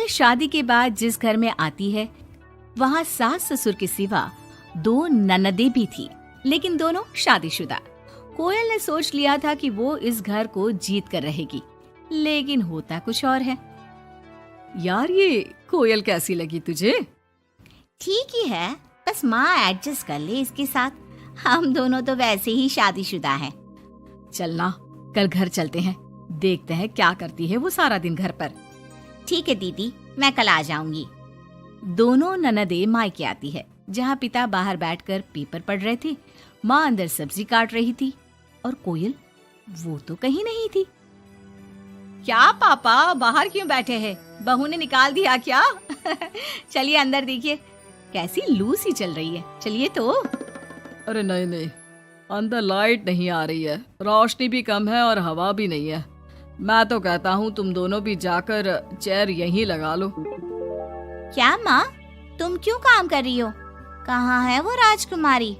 शादी के बाद जिस घर में आती है वहाँ सास ससुर के सिवा 2 ननदें भी थी, लेकिन दोनों शादीशुदा। कोयल ने सोच लिया था कि वो इस घर को जीत कर रहेगी, लेकिन होता कुछ और है। यार, ये कोयल कैसी लगी तुझे? ठीक ही है, बस माँ एडजस्ट कर ले इसके साथ। हम दोनों तो वैसे ही शादीशुदा हैं। चलना, कल घर चलते हैं, देखते हैं क्या करती है वो सारा दिन घर पर। ठीक है दीदी, मैं कल आ जाऊंगी। दोनों ननदें मायके आती है, जहाँ पिता बाहर बैठकर पेपर पढ़ रहे थे, माँ अंदर सब्जी काट रही थी और कोयल वो तो कहीं नहीं थी। क्या पापा, बाहर क्यों बैठे हैं? बहू ने निकाल दिया क्या? चलिए अंदर देखिए, कैसी लू सी चल रही है। चलिए तो। अरे नहीं नहीं, अंदर लाइट नहीं आ रही है, रोशनी भी कम है और हवा भी नहीं है। मैं तो कहता हूँ तुम दोनों भी जाकर चेयर यहीं लगा लो। क्या माँ, तुम क्यों काम कर रही हो? कहाँ है वो राजकुमारी?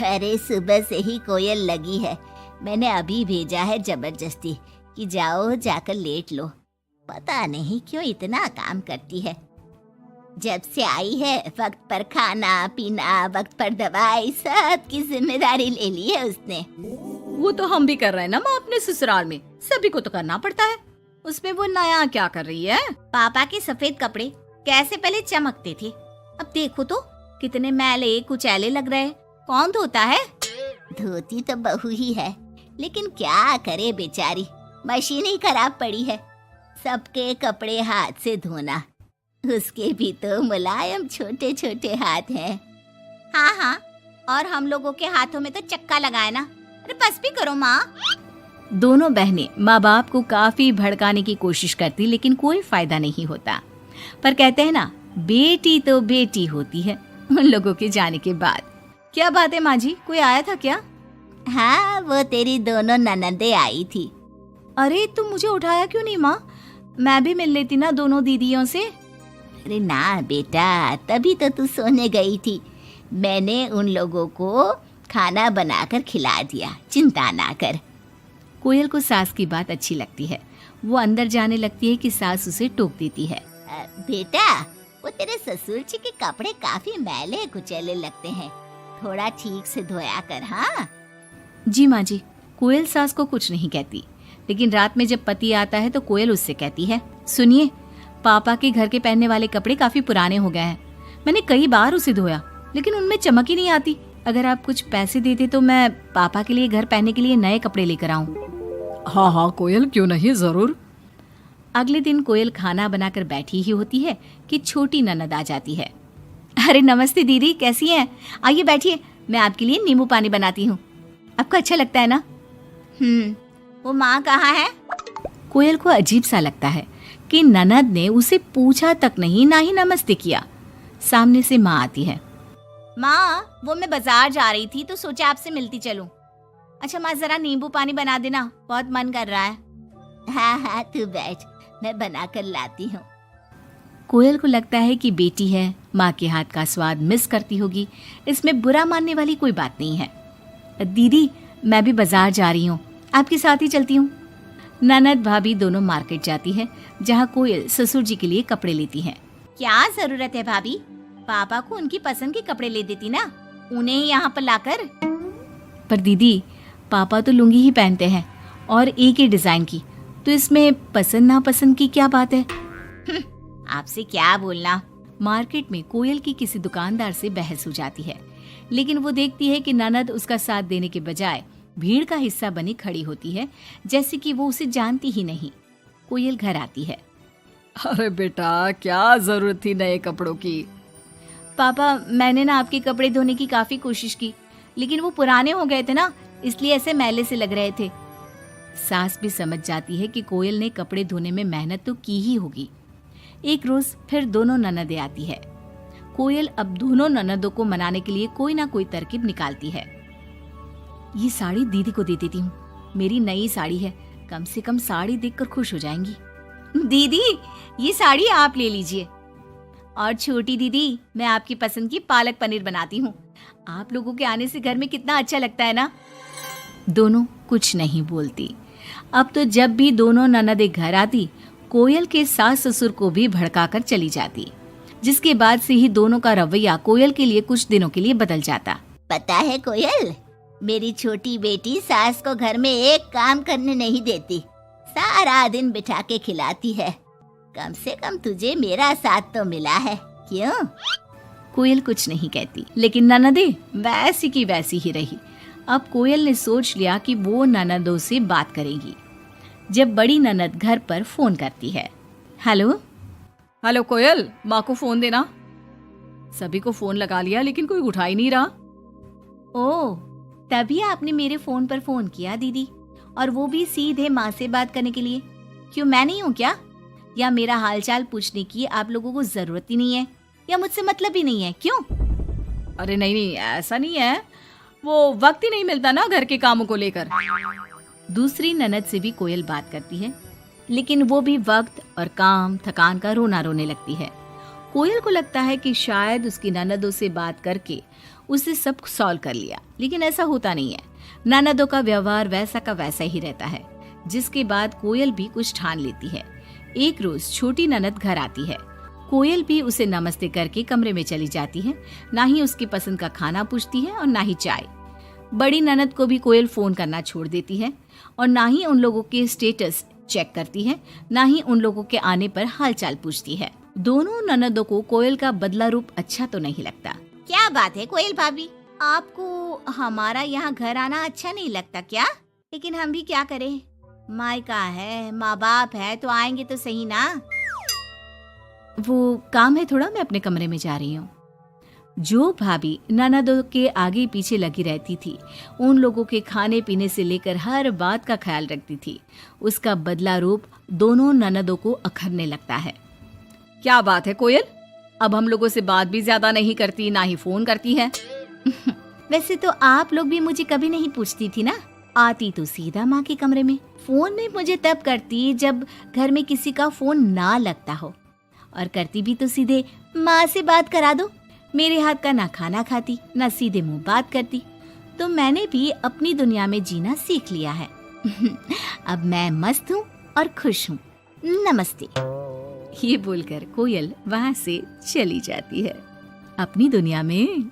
अरे सुबह से ही कोयल लगी है, मैंने अभी भेजा है जबरदस्ती कि जाओ जाकर लेट लो। पता नहीं क्यों इतना काम करती है। जब से आई है वक्त पर खाना पीना, वक्त पर दवाई, सब की जिम्मेदारी ले ली है उसने। वो तो हम भी कर रहे हैं ना माँ, अपने ससुराल में सभी को तो करना पड़ता है। उसमें वो नया क्या कर रही है? पापा के सफेद कपड़े कैसे पहले चमकते थे, अब देखो तो कितने मैले कुचैले लग रहे। कौन धोता है? धोती तो बहू ही है, लेकिन क्या करे बेचारी, मशीन ही खराब पड़ी है। सबके कपड़े हाथ से धोना, उसके भी तो मुलायम छोटे छोटे हाथ हैं। हाँ हाँ, और हम लोगों के हाथों में तो चक्का लगाए ना। अरे बस भी करो माँ। दोनों बहनें माँ बाप को काफी भड़काने की कोशिश करती, लेकिन कोई फायदा नहीं होता। पर कहते हैं ना, बेटी तो बेटी होती है उन लोगों के जाने के बाद। क्या बात है माँ जी, कोई आया था क्या? हाँ, वो तेरी दोनों ननदें आई थी। अरे तुम मुझे उठाया क्यों नहीं माँ? मैं भी मिल लेती ना दोनों दीदियों से। अरे ना बेटा, तभी तो तू सोने गई थी। मैंने उन लोगों को खाना बनाकर खिला दिया, चिंता ना कर। कोयल को सास की बात अच्छी लगती है। वो अंदर जाने लगती है कि सास उसे टोक देती है। बेटा, वो तेरे ससुर जी के कपड़े काफी मैले कुचैले लगते हैं, थोड़ा ठीक से धोया कर। हाँ जी माँ जी। कोयल सास को कुछ नहीं कहती, लेकिन रात में जब पति आता है तो कोयल उससे कहती है, सुनिए, पापा के घर के पहनने वाले कपड़े काफी पुराने हो गए हैं। मैंने कई बार उसे धोया, लेकिन उनमें चमक ही नहीं आती। अगर आप कुछ पैसे देते तो मैं पापा के लिए घर पहनने के लिए नए कपड़े लेकर आऊं। हाँ हाँ कोयल, क्यों नहीं, जरूर। अगले दिन कोयल खाना बनाकर बैठी ही होती है कि छोटी ननद आ जाती है। अरे नमस्ते दीदी, कैसी हैं? आइए बैठिए, मैं आपके लिए नींबू पानी बनाती हूँ। आपको अच्छा लगता है ना? वो माँ कहाँ है? कोयल को अजीब सा लगता है कि ननद ने उसे पूछा तक नहीं, ना ही नमस्ते किया। सामने से माँ आती है। माँ, वो मैं बाजार जा रही थी तो सोचा आपसे मिलती चलूं। अच्छा माँ, जरा नींबू पानी बना देना, बहुत मन कर रहा है। हाँ हाँ, तू बैठ, मैं बना कर लाती हूँ। कोयल को लगता है कि बेटी है, माँ के हाथ का स्वाद मिस करती होगी। इसमें बुरा मानने वाली कोई बात नहीं है। दीदी, मैं भी बाजार जा रही हूँ, आपके साथ ही चलती हूँ। ननद भाभी दोनों मार्केट जाती है, जहाँ कोयल ससुर जी के लिए कपड़े लेती है। क्या जरूरत है भाभी, पापा को उनकी पसंद के कपड़े ले देती ना, उन्हें ही यहाँ पर लाकर। पर दीदी, पापा तो लुंगी ही पहनते हैं और एक ही डिजाइन की, तो इसमें पसंद नापसंद की क्या बात है? आपसे क्या बोलना। मार्केट में कोयल की किसी दुकानदार से बहस हो जाती है, लेकिन वो देखती है कि ननद उसका साथ देने के बजाय भीड़ का हिस्सा बनी खड़ी होती है, जैसे कि वो उसे जानती ही नहीं। कोयल घर आती है। अरे बेटा, क्या जरूरत थी नए कपड़ों की? पापा, मैंने ना आपके कपड़े धोने की काफी कोशिश की, लेकिन वो पुराने हो गए थे ना, इसलिए ऐसे मैले से लग रहे थे। सास भी समझ जाती है कि कोयल ने कपड़े धोने में मेहनत तो की ही होगी। एक रोज फिर दोनों ननदें आती है। कोयल अब दोनों ननदों को मनाने के लिए कोई ना कोई तरकीब निकालती है। ये साड़ी दीदी को दे देती हूँ, मेरी नई साड़ी है, कम से कम साड़ी देखकर खुश हो जाएंगी। दीदी, ये साड़ी आप ले लीजिए। और छोटी दीदी, मैं आपकी पसंद की पालक पनीर बनाती हूँ, आप लोगों के आने से घर में कितना अच्छा लगता है ना। दोनों कुछ नहीं बोलती। अब तो जब भी दोनों ननदें घर आती, कोयल के सास ससुर को भी भड़काकर चली जाती, जिसके बाद से ही दोनों का रवैया कोयल के लिए कुछ दिनों के लिए बदल जाता। पता है कोयल, मेरी छोटी बेटी सास को घर में एक काम करने नहीं देती, सारा दिन बिठा के खिलाती है। कम से कम तुझे मेरा साथ तो मिला है, क्यों? कोयल कुछ नहीं कहती, लेकिन ननदे वैसी की वैसी ही रही। अब कोयल ने सोच लिया कि वो ननदों से बात करेगी। जब बड़ी ननद घर पर फोन करती है। हेलो हेलो कोयल, माँ को फोन देना। सभी को फोन लगा लिया लेकिन कोई उठा ही नहीं रहा। ओह, तभी आपने मेरे फोन पर फोन किया दीदी, और वो भी सीधे माँ से बात करने के लिए। क्यों, मैं नहीं हूँ क्या? या मेरा हालचाल पूछने की आप लोगों को जरूरत ही नहीं है, या मुझसे मतलब ही नहीं है? क्यों? अरे नहीं नहीं, ऐसा नहीं है, वो वक्त ही नहीं मिलता ना घर के कामों को लेकर। दूसरी ननद से भी कोयल बात करती है, लेकिन वो भी वक्त और काम थकान का रोना रोने लगती है। कोयल को लगता है कि शायद उसकी ननदों से बात करके उसे सब सॉल्व कर लिया, लेकिन ऐसा होता नहीं है। ननदों का व्यवहार वैसा का वैसा ही रहता है। जिसके बाद कोयल भी कुछ ठान लेती है। एक रोज छोटी ननद घर आती है। कोयल भी उसे नमस्ते करके कमरे में चली जाती है। ना ही उसकी पसंद का खाना पूछती है और ना ही चाय। बड़ी ननद को भी कोयल फोन करना छोड़ देती है, और ना ही उन लोगों के स्टेटस चेक करती है, ना ही उन लोगों के आने पर हालचाल पूछती है। दोनों ननदों को कोयल का बदला रूप अच्छा तो नहीं लगता। क्या बात है कोयल भाभी, आपको हमारा यहाँ घर आना अच्छा नहीं लगता क्या? लेकिन हम भी क्या करें, मायका है, माँ बाप है, तो आएंगे तो सही ना। वो काम है थोड़ा, मैं अपने कमरे में जा रही हूँ। जो भाभी ननदों के आगे पीछे लगी रहती थी, उन लोगों के खाने पीने से लेकर हर बात का ख्याल रखती थी, उसका बदला रूप दोनों ननदों को अखरने लगता है। क्या बात है कोयल, अब हम लोगों से बात भी ज्यादा नहीं करती, ना ही फोन करती है। वैसे तो आप लोग भी मुझे कभी नहीं पूछती थी ना, आती तो सीधा माँ के कमरे में। फोन में मुझे तब करती जब घर में किसी का फोन ना लगता हो, और करती भी तो सीधे माँ से बात करा दो। मेरे हाथ का ना खाना खाती, ना सीधे मुंह बात करती। तो मैंने भी अपनी दुनिया में जीना सीख लिया है। अब मैं मस्त हूँ और खुश हूँ। नमस्ते। ये बोलकर कोयल वहां से चली जाती है अपनी दुनिया में।